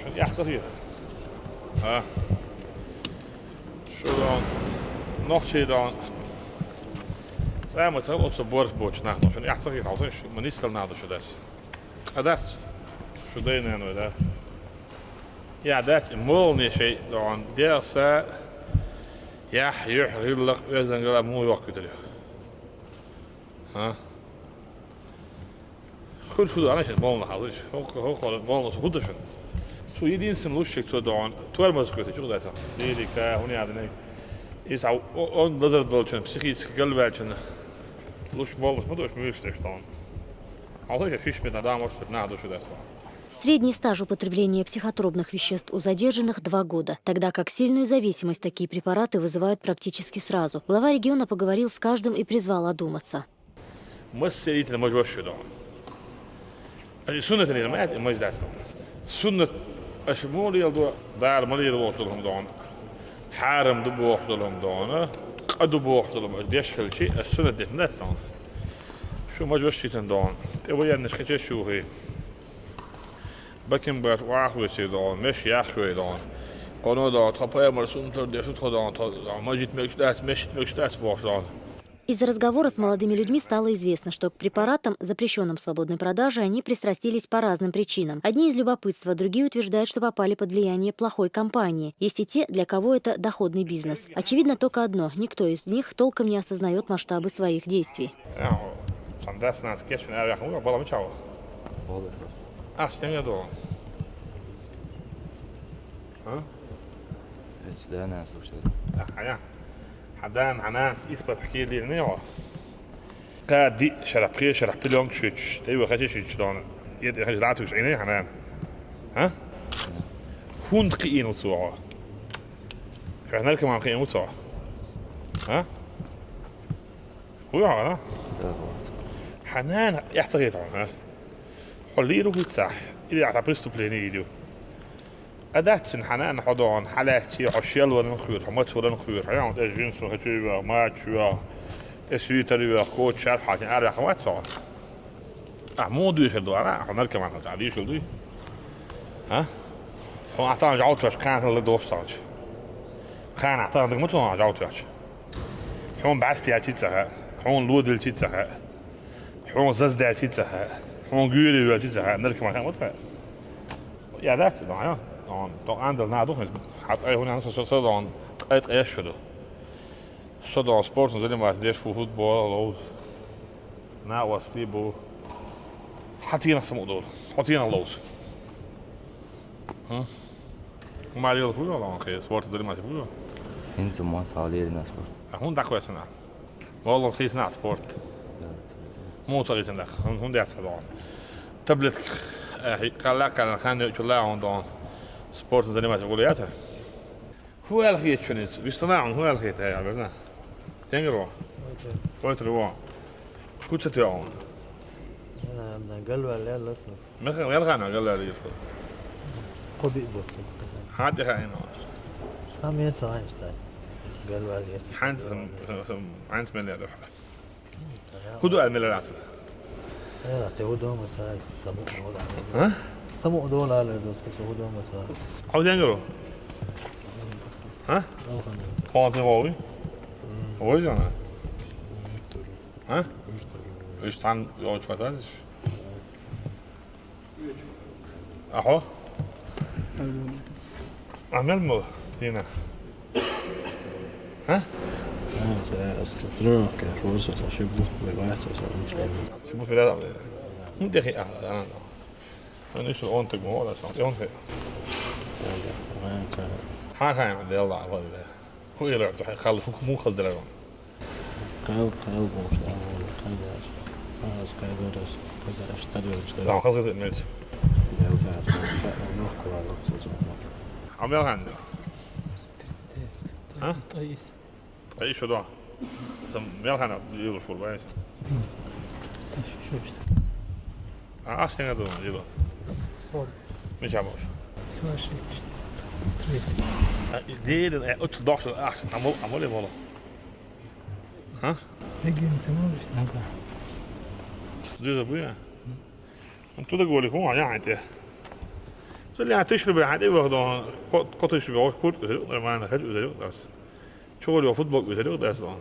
شو يحصل هنا ها شو dan nog zie je dan samen op zijn borstbootje na nog een echt hier altijd maar niet stel na dus dat شو دينا انه ده ja dat is mooi شيء dan der sa ja يحرق اذا قال مو وقت ده ها goed انا شيء مول هذا هو مول goed is شو يدين سن لوشك تو دون تو المسكوت شو ده دي كا هوني هذا is au on dat wel psychisch gelwelchen луч волос мы тоже мышцы что он а вот я фиш mit надо может на душу даст. Средний стаж употребления психотропных веществ у задержанных 2 года, тогда как сильную зависимость такие препараты вызывают практически сразу. Глава региона поговорил с каждым и призвал одуматься. Мы сидите мы вообще да. А сунна это не мы даст. Сунна اشمول يلدو دار مالي وقتلهم دون حارم دبو وقتلهم دون قدبو وقتلهم ديش كل شيء السنة دي الناس دون شو ما جوش شيء دون تبغى نشكي شو هي بكم بس واحد شيء دون مش ياخذ دون قانون دون تبغى مرسوم تردي شو تدون ما جيت مش داس بوش دون. Из разговора с молодыми людьми стало известно, что к препаратам, запрещенным в свободной продаже, они пристрастились по разным причинам. Одни из любопытства, другие утверждают, что попали под влияние плохой компании. Есть и те, для кого это доходный бизнес. Очевидно только одно – никто из них толком не осознает масштабы своих действий. حدان عناس إثبات حكي لي نيوه قادي شرح بلونك شوش تيوه خشيش شلون يد خجلاتوش عيني حنان ها هون دقيقين وتصوعوا احنا لكم عم قيم وتصوع ها هو يا حنان يحتاج طبعا ها حليرو بتصح اللي اعتبرته بلينيدو أدات سن حنان حضان حالات شيء حشيل ولا نخير حمات ولا نخير حيان الجنس وهجوا ما شو اسويتري وكوت شرح حاجة أعرف حمات صار مو دويش الدو أنا حنر كمان تعديش الدو ها هو أعطانا جاوت واش كان اللي دوستاج كان أعطانا دك متلون جاوت واش حون بعستي أتيتها حون لودل تيتها حون ززدة تيتها حون جوري تيتها نرك ما كان متها يا ذاك ده dan aandeel na toch gaat eigenlijk aan zo dan uit eerst doen. Zo dan sport en zo maar deze voor voetbal lood. Na was voetbal. Had hier nog zo door. Had hier nog los. Maar heel voetbal dan geen sport er maar voetbal. In zo maar zal leren na sport. Hond dag was na. Wel dan geen na sport. Motor is een dag. Hond dat gedaan. Tablet kan lekker gaan nu je dan سبورت زي شغولياتها هو الخيت شنو بيصنعون هو الخيت هاي عرفنا تنقروا قلت له شو تتعون انا بدنا قلبه اللي يلا اسمه ما يلغانا قال لي قبي بوك هاد هاي سام ينسى اينشتاين قلبه اللي حانس من اللي هدو الملالات اه تهودو مثلا سمو ولا ها سمو دولار لدوس كتهودو مثلا او تنقروا ها هو تقوي هو جانا ها ايش تان يوم شفتاش اهو عمل مو هنا ها استطرق روزة شبه ببعث مشكلة شبه في لا مو دقيقة أنا ايش الأونتك مو ولا شو أونتك ها عند الله هو هو يلعب خلف مو خلد له قاو مش خلاص كايدرس كايدرس تدرس لا خلصت الماتش عم يلعب عنده ها اي شو ده يلعب عنده يلعب فول بايش شو عشان هذا يلا مش عارف سوى شيء ستريت دير اتضاعف احسن عمل والله ها تجي انت ما مش نافع دير ابويا انتو ده قولي هو يعني Så jeg tøsler bare, det var da, godt tøsler bare kort, det var en helt udelig, altså. Så det var fodbold udelig, det er sådan.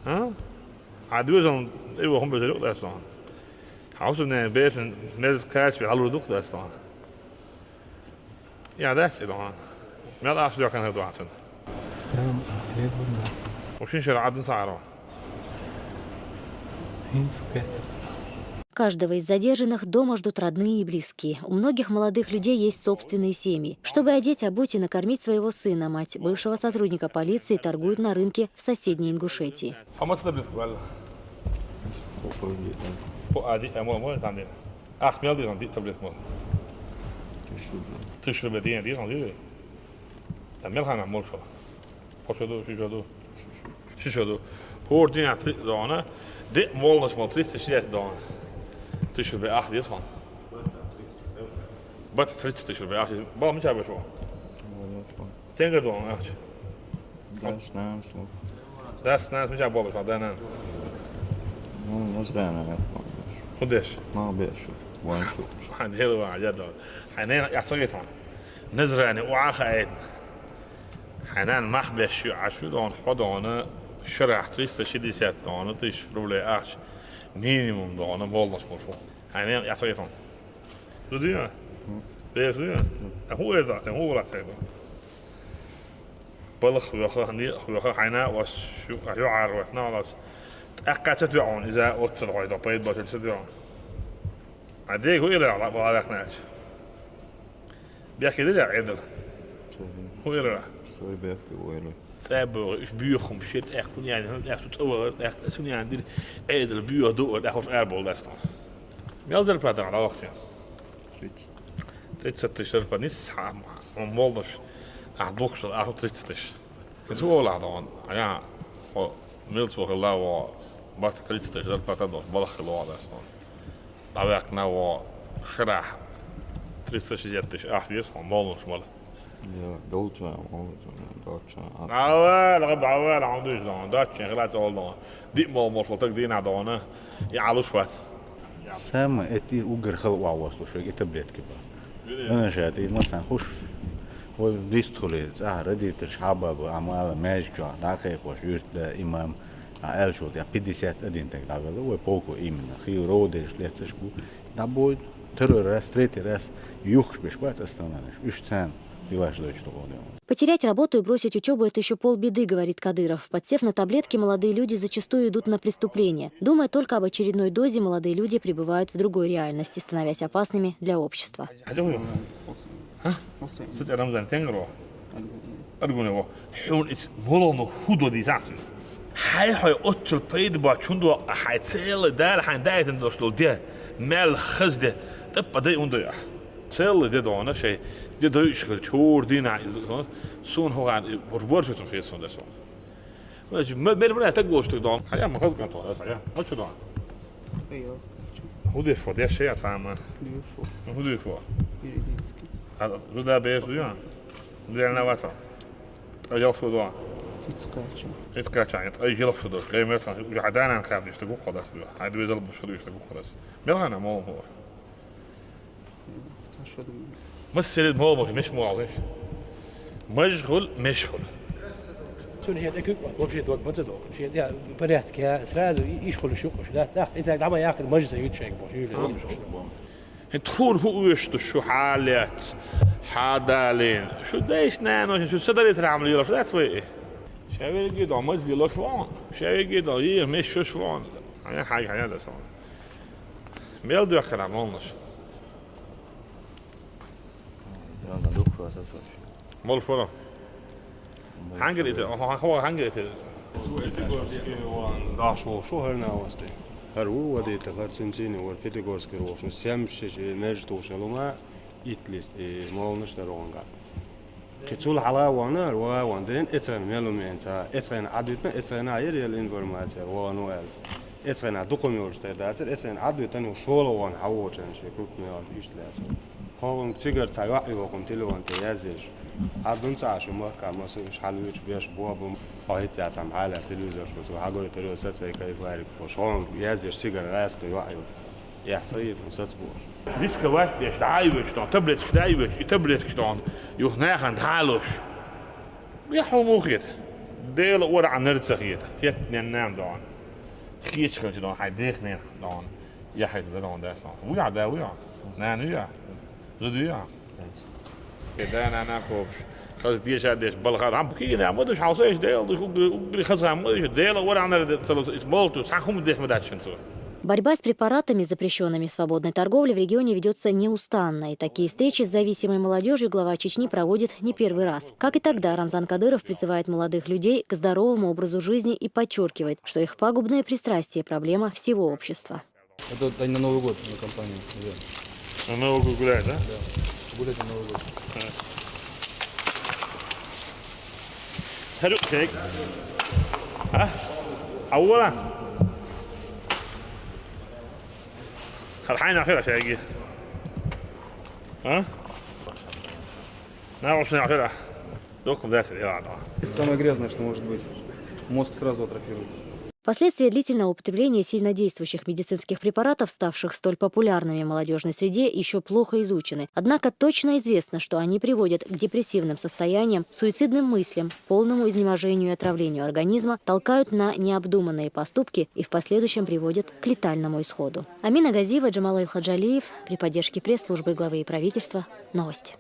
Ja, det var sådan, det var hun udelig, det er sådan. Også når jeg bedre sådan, med kaos, vi aldrig duk, det er sådan. Ja, det er sådan. Men det er så jeg kan have det sådan. Og synes jeg, at den sejrer. Каждого из задержанных дома ждут родные и близкие. У многих молодых людей есть собственные семьи. Чтобы одеть, обуть и накормить своего сына, мать бывшего сотрудника полиции торгует на рынке в соседней Ингушетии. Det mål som 360 dagar. تشرب أحد يصحى. بات تريد تشرب أحد. بقى مش عارف شو. تنقدر دوم أحد. داس ناس مش عارف بابا شو دانا. نزرعنا خدش. ما بيش وين شو. عند هلو عجد. حنين يحصيتهم. نزرعني وعاخد. حنان محبش عشو دون حضانة شرع 360 دون تشرب لي أحد. Minimum då, en bollnadsmotion. Nej, jag säger fan. Du gör. Det är så gör. Jag hör det, jag hör det. بلخ وياخذ حينا وشو يعار ويتناقص أقعد تدعون إذا أوتر عيدا بيد باتل تدعون عديك هو يرى على بالك ناش بيحكي ده عدل هو يرى سوي بيحكي ويله تابع إيش بيخم بشيء أكون يعني أخذ تصور أخذ يعني دي عدل بيخ دور أخذ أربعة لسنا يالزر بلادر على وقت يعني تيجي تشرب نص مولدش أحدوكش أحد تريتش كنت هو لعدان يعني هو ميلس وخلا و بات تريتش ده باتادو بلخ الوعد أصلا طبعاً نوع شرح تريتش جتش أحد يسمع مولش ماله يا دولتشا دولتشا عوال عندوش دان داتش غلط أول دي مول فلتك دين عدانه يعلوش وقت سام اتي اوجر خلق وعوصلو شو يتبريت كبا انا شاتي مثلا خش وديستخلي ردي تشعبب وعمال ماججا دقيق وشيرت امام الشوت يا 50 ادين تك داغل و بوكو ايمن خيل رودش ليتشبو دابو ترور ستريتي راس يوخش بشبات استانش اشتان Потерять работу и бросить учебу – это еще полбеды, говорит Кадыров. Подсев на таблетки, молодые люди зачастую идут на преступления. Думая только об очередной дозе, молодые люди пребывают в другой реальности, становясь опасными для общества. Det är ju skor dina sån har han vårdvård som finns sån där så. Men det blir inte gott då. Ja, man har kan ta det. Ja. Vad ska du? Ja. Hur det får det ske att han. Hur det får. Ja, du där ber så ja. Det är något så. Jag får då. Ett skacha. Jag gillar för det. Jag vet att jag hade en kaffe så gott det. Hade vi det så gott det. Men han är mål hår. مسألة موضوع مش واضح مشغول شو نشيد أكيد وبشيء دوق بتصدق شيء ده بريت كيا سراز يشغل شو ده إذا دعما يأخذ مجلس يتشيك بوشيل تخون هو يشتو شو حالات حادالين شو دايش نانو شو صدرت العمل يلا فلات وين شاوي كده مجلس يلا شوان شاوي كده مش شو شوان يعني حاجة ده صار ميل ده كلام والله مول فورا هانجر إذا هو هانجر إذا شو هرنا واسطة هرو ودي تغرسنتيني والبيتاغورسكي روش سامش مجتوش لما إتليست مالنش درونغا كتول على وانا واندين إتسان ميلو مينتا إتسان عدوتنا إتسان عير الإنفورماتيا وانوال إتسان عدوكم يورشتر داتر إتسان عدوتنا وشول وان حووشن شكوك ميال إشتلاس هون تيجر تايوعي وقم تلوان تيازج عدون تعشوا مركا ما سويش حلوش بيش بوابم هايت ساعة حالة سلوزر شو هاقول تريو ساتسي كيف غيرك وش هون يازج تيجر غاس تيوعي Я цаит, сацбур. Рисковать, я штайвич, там таблет штайвич, и таблет штан. Юх наханд халуш. Я حموخيت. ديل ورا عن نرتسخيت. يت ننام دان. خيش كنت دان حي ديخنين دان. يا حي دان داستان. ويا داويا. نانويا. غدويا. كده أنا كوبش. خلاص ديش هاديش بلغات عم بكي نعم ودش حاصيش ديل دش وقري خزها مودش ديل ورا عن نرتسلو اسمولتو ساكم ديخ مداتشن سو. Борьба с препаратами, запрещенными в свободной торговле, в регионе ведется неустанно. И такие встречи с зависимой молодежью глава Чечни проводит не первый раз. Как и тогда, Рамзан Кадыров призывает молодых людей к здоровому образу жизни и подчеркивает, что их пагубное пристрастие – проблема всего общества. Это они на Новый год на компании. На Новый год гулять, да? Гулять на Новый год. حلو هيك ها اولا الحين اخيرا شيء ها نعرف شنو اخيرا دوكم ذات الإرادة. Самое грязное, что может быть. Мозг сразу атрофируется. Последствия длительного употребления сильнодействующих медицинских препаратов, ставших столь популярными в молодежной среде, еще плохо изучены. Однако точно известно, что они приводят к депрессивным состояниям, суицидным мыслям, полному изнеможению и отравлению организма, толкают на необдуманные поступки и в последующем приводят к летальному исходу. Амина Газиева, Джамал Хаджалиев. При поддержке пресс-службы главы и правительства. Новости.